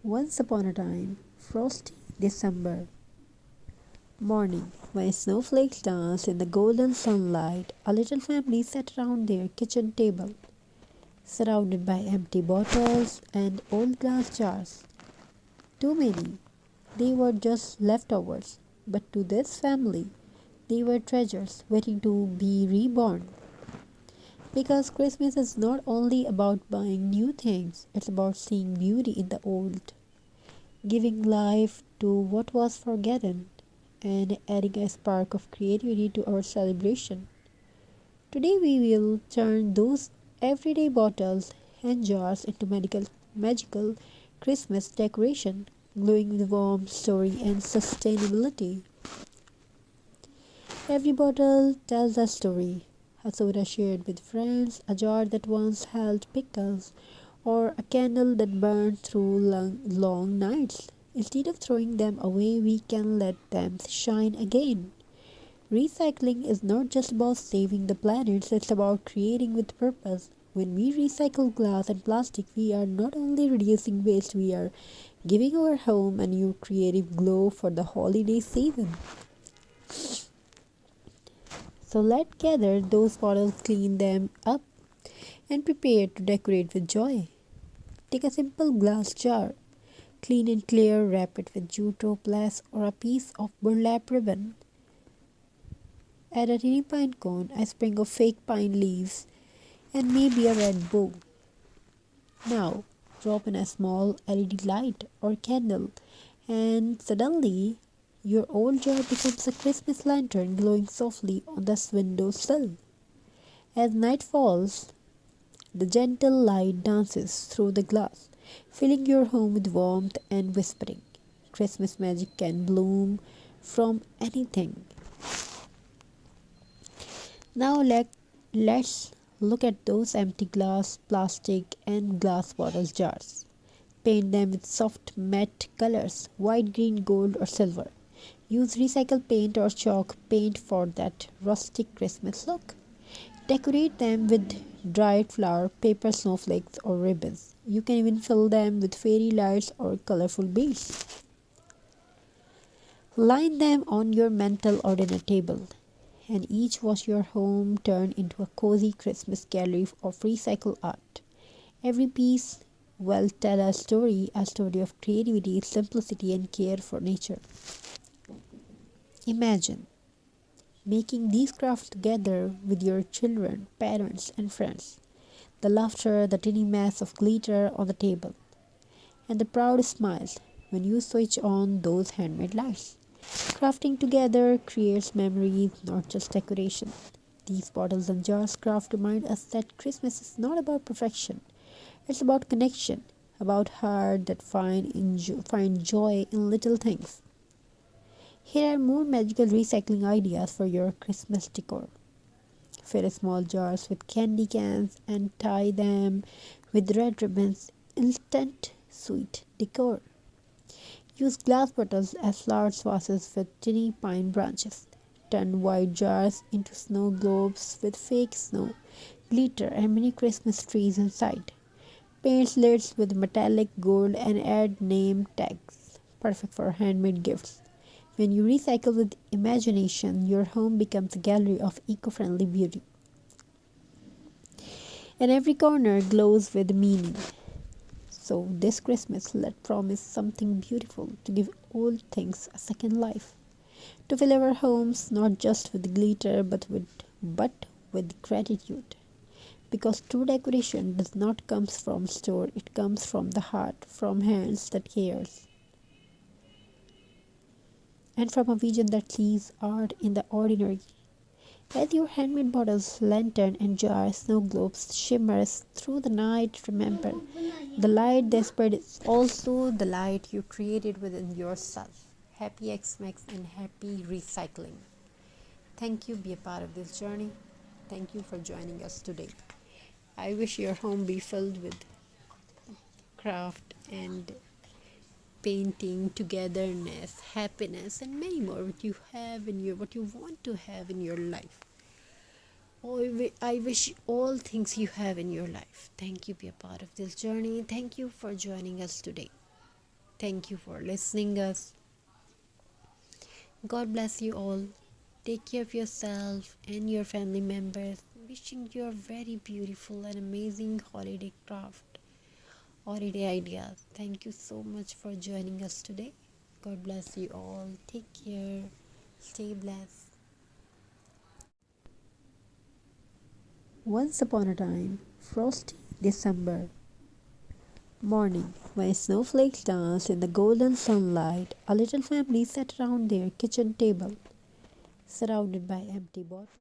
Once upon a time, frosty December morning, when snowflakes danced in the golden sunlight, a little family sat around their kitchen table, surrounded by empty bottles and old glass jars. Too many. They were just leftovers, but to this family, they were treasures waiting to be reborn. Because Christmas is not only about buying new things, it's about seeing beauty in the old, giving life to what was forgotten, and adding a spark of creativity to our celebration. Today, we will turn those everyday bottles and jars into magical Christmas decoration, glowing with warmth, story, and sustainability. Every bottle tells a story. A soda shared with friends, a jar that once held pickles, or a candle that burned through long nights. Instead of throwing them away, we can let them shine again. Recycling is not just about saving the planet, it's about creating with purpose. When we recycle glass and plastic, we are not only reducing waste, we are giving our home a new creative glow for the holiday season. So let's gather those bottles, clean them up, and prepare to decorate with joy. Take a simple glass jar, clean and clear, wrap it with jute or or a piece of burlap ribbon. Add a tiny pine cone, a sprig of fake pine leaves, and maybe a red bow. Now, drop in a small LED light or candle, and suddenly your old jar becomes a Christmas lantern glowing softly on the windowsill. As night falls, the gentle light dances through the glass, filling your home with warmth and whispering. Christmas magic can bloom from anything. Now let's look at those empty glass, plastic, and glass bottle jars. Paint them with soft matte colors, white, green, gold, or silver. Use recycled paint or chalk paint for that rustic Christmas look. Decorate them with dried flour, paper snowflakes, or ribbons. You can even fill them with fairy lights or colorful beads. Line them on your mantel or dinner table, and each watch your home turn into a cozy Christmas gallery of recycled art. Every piece will tell a story of creativity, simplicity, and care for nature. Imagine making these crafts together with your children, parents, and friends. The laughter, the tiny mass of glitter on the table, and the proud smiles when you switch on those handmade lights. Crafting together creates memories, not just decoration. These bottles and jars craft remind us that Christmas is not about perfection. It's about connection, about heart that find joy in little things. Here are more magical recycling ideas for your Christmas decor. Fill small jars with candy cans and tie them with red ribbons. Instant sweet decor. Use glass bottles as flower vases with tiny pine branches. Turn white jars into snow globes with fake snow, glitter, and mini Christmas trees inside. Paint lids with metallic gold and add name tags. Perfect for handmade gifts. When you recycle with imagination, your home becomes a gallery of eco-friendly beauty. And every corner glows with meaning. So this Christmas, let's promise something beautiful to give old things a second life. To fill our homes not just with glitter but with gratitude. Because true decoration does not come from store, it comes from the heart, from hands that cares, and from a vision that sees art in the ordinary. As your handmade bottles, lantern, and jars, snow globes shimmers through the night, remember, the light they spread is also the light you created within yourself. Happy Xmas and happy recycling. Thank you. Be a part of this journey. Thank you for joining us today. I wish your home be filled with craft and painting, togetherness, happiness, and many more what you want to have in your life. I wish all things you have in your life. Thank you. Be a part of this journey. Thank you for joining us today. Thank you for listening us. God bless you all. Take care of yourself and your family members. Wishing you a very beautiful and amazing holiday craft, holiday ideas. Thank you so much for joining us today. God bless you all. Take care. Stay blessed. Once upon a time, frosty December morning, when snowflakes danced in the golden sunlight, a little family sat around their kitchen table, surrounded by empty bottles.